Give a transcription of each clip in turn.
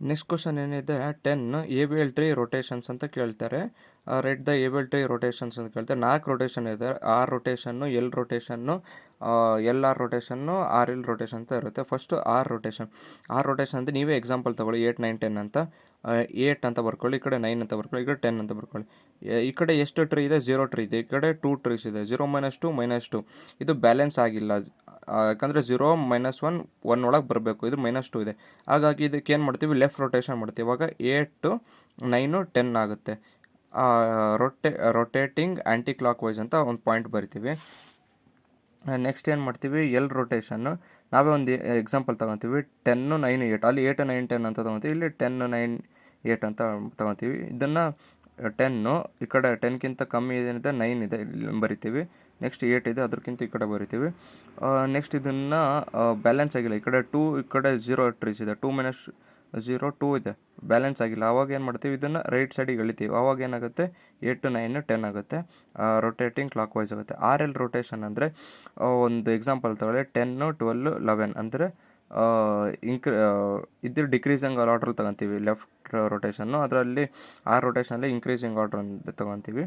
Next question ಏನಿದೆ 10 Abel tree rotations ಅಂತ ಕೇಳ್ತಾರೆ. Red the able tree rotations ಅಂತ ಕೇಳ್ತಾರೆ. 4 ರೊಟೇಷನ್ ಇದೆ. R rotation, L rotation, L R rotation, R L rotation ಅಂತ ಇರುತ್ತೆ. First R rotation. R rotation ಅಂತ ನೀವೇ ಎಕ್ಸಾಂಪಲ್ ತೊಗೊಳ್ಳಿ. 8 9 10 ಅಂತ 8 ಅಂತ ಬರ್ಕೊಳ್ಳಿ, ಈ ಕಡೆ 9 ಅಂತ ಬರ್ಕೊಳ್ಳಿ, ಈ ಕಡೆ 10 ಅಂತ ಬರ್ಕೊಳ್ಳಿ. ಈ ಕಡೆ ಎಷ್ಟು ಟ್ರೀ ಇದೆ? 0 ಟ್ರೀ ಇದೆ. ಈ ಕಡೆ 2 ಟ್ರೀಸ್ ಇದೆ. 0 - 2 ಇದು ಬ್ಯಾಲೆನ್ಸ್ ಆಗಿಲ್ಲ. ಯಾಕಂದರೆ 0 - 1 1 ಒಳಗೆ ಬರಬೇಕು. ಇದು -2 ಇದೆ. ಹಾಗಾಗಿ ಇದಕ್ಕೆ ಏನು ಮಾಡ್ತೀವಿ? ಲೆಫ್ಟ್ ರೊಟೇಷನ್ ಮಾಡ್ತೀವಿ. ಇವಾಗ 8 9 10 ಆಗುತ್ತೆ. ರೊಟೇಟಿಂಗ್ ಆ್ಯಂಟಿ ಕ್ಲಾಕ್ ವೈಸ್ ಅಂತ ಒಂದು ಪಾಯಿಂಟ್ ಬರಿತೀವಿ. ನೆಕ್ಸ್ಟ್ ಏನು ಮಾಡ್ತೀವಿ? L rotation. ನಾವೇ ಒಂದು ಎಕ್ಸಾಂಪಲ್ ತೊಗೊತೀವಿ. 10 9 8 ಅಲ್ಲಿ 8 9 10 ಅಂತ ತೊಗೊತೀವಿ. ಇಲ್ಲಿ 10 9 8 ಅಂತ ತೊಗೊತೀವಿ. ಇದನ್ನು 10 ಈ ಕಡೆ 10ಕ್ಕಿಂತ ಕಮ್ಮಿ ಏನಿದೆ 9 ಇದೆ ಇಲ್ಲಿ ಬರಿತೀವಿ. ನೆಕ್ಸ್ಟ್ 8 ಇದೆ, ಅದಕ್ಕಿಂತ ಈ ಕಡೆ ಬರಿತೀವಿ. ನೆಕ್ಸ್ಟ್ ಇದನ್ನು ಬ್ಯಾಲೆನ್ಸ್ ಆಗಿಲ್ಲ. ಈ ಕಡೆ 2, ಈ ಕಡೆ 0 ಟ್ರೀಸ್ ಇದೆ. 2 - 0 2 ಇದೆ, ಬ್ಯಾಲೆನ್ಸ್ ಆಗಿಲ್ಲ. ಆವಾಗ ಏನು ಮಾಡ್ತೀವಿ? ಇದನ್ನು ರೈಟ್ ಸೈಡಿಗೆ ಎಳಿತೀವಿ. ಆವಾಗ ಏನಾಗುತ್ತೆ? 8 9 10 ಆಗುತ್ತೆ. ರೊಟೇಟಿಂಗ್ ಕ್ಲಾಕ್ ವೈಸ್ ಆಗುತ್ತೆ. ಆರ್ ಎಲ್ ರೊಟೇಷನ್ ಅಂದರೆ ಒಂದು ಎಕ್ಸಾಂಪಲ್ ತಗೊಳ್ಳಿ. 10 12 11 ಅಂದರೆ ಇದು ಡಿಕ್ರೀಸಿಂಗ್ ಆರ್ಡರ್ ತೊಗೊತೀವಿ. ಲೆಫ್ಟ್ ರೊಟೇಷನ್ನು ಅದರಲ್ಲಿ ಆರ್ ರೊಟೇಷನಲ್ಲಿ ಇನ್ಕ್ರೀಸಿಂಗ್ ಆರ್ಡರ್ ಅಂತ ತೊಗೊತೀವಿ.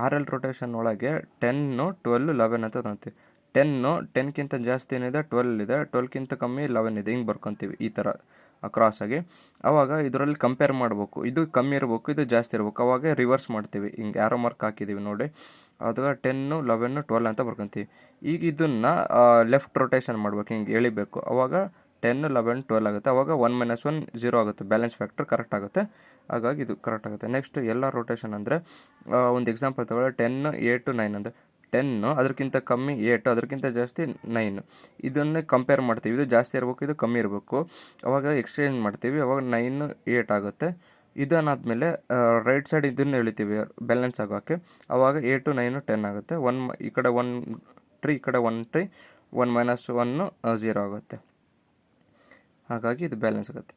ಆರ್ ಎಲ್ ರೊಟೇಷನ್ ಒಳಗೆ 10 12 11 ಅಂತ ತೊಗೊತೀವಿ. 10ಕ್ಕಿಂತ ಜಾಸ್ತಿ ಏನಿದೆ? 12 ಇದೆ. 12ಕ್ಕಿಂತ ಕಮ್ಮಿ 11 ಇದೆ. ಹಿಂಗೆ ಬರ್ಕೊತೀವಿ ಈ ಥರ ಕ್ರಾಸಾಗಿ. ಆವಾಗ ಇದರಲ್ಲಿ ಕಂಪೇರ್ ಮಾಡಬೇಕು. ಇದು ಕಮ್ಮಿ ಇರಬೇಕು, ಇದು ಜಾಸ್ತಿ ಇರಬೇಕು. ಆವಾಗ ರಿವರ್ಸ್ ಮಾಡ್ತೀವಿ. ಹಿಂಗೆ ಆ್ಯರೋ ಮಾರ್ಕ್ ಹಾಕಿದ್ದೀವಿ ನೋಡಿ. ಅದು 10 11 12 ಅಂತ ಬರ್ಕೊತೀವಿ. ಈಗ ಇದನ್ನು ಲೆಫ್ಟ್ ರೊಟೇಷನ್ ಮಾಡ್ಬೇಕು, ಹಿಂಗೆ ಎಳಿಬೇಕು. ಆವಾಗ 10 11 12 ಆಗುತ್ತೆ. ಆವಾಗ 1 - 1 0 ಆಗುತ್ತೆ. ಬ್ಯಾಲೆನ್ಸ್ ಫ್ಯಾಕ್ಟರ್ ಕರೆಕ್ಟ್ ಆಗುತ್ತೆ. ಹಾಗಾಗಿ ಇದು ಕರೆಕ್ಟ್ ಆಗುತ್ತೆ. ನೆಕ್ಸ್ಟ್ ಎಲ್ಲ ರೊಟೇಷನ್ ಅಂದರೆ ಒಂದು ಎಕ್ಸಾಂಪಲ್ ತಗೊಳ್ಳಿ. 10 8 9 ಅಂದರೆ 10 ಅದಕ್ಕಿಂತ ಕಮ್ಮಿ 8, ಅದಕ್ಕಿಂತ ಜಾಸ್ತಿ 9. ಇದನ್ನೇ ಕಂಪೇರ್ ಮಾಡ್ತೀವಿ. ಇದು ಜಾಸ್ತಿ ಇರಬೇಕು, ಇದು ಕಮ್ಮಿ ಇರಬೇಕು. ಅವಾಗ ಎಕ್ಸ್ಚೇಂಜ್ ಮಾಡ್ತೀವಿ. ಅವಾಗ 9 8 ಆಗುತ್ತೆ. ಇದನ್ನಾದಮೇಲೆ ರೈಟ್ ಸೈಡ್ ಇದನ್ನು ಎಳಿತೀವಿ ಬ್ಯಾಲೆನ್ಸ್ ಆಗೋಕ್ಕೆ. ಆವಾಗ 8 9 10 ಆಗುತ್ತೆ. ಈ ಕಡೆ 1 ಟ್ರೀ, ಈ ಕಡೆ 1 ಟ್ರೀ, 1 - 1 0 ಆಗುತ್ತೆ. ಹಾಗಾಗಿ ಇದು ಬ್ಯಾಲೆನ್ಸ್ ಆಗುತ್ತೆ.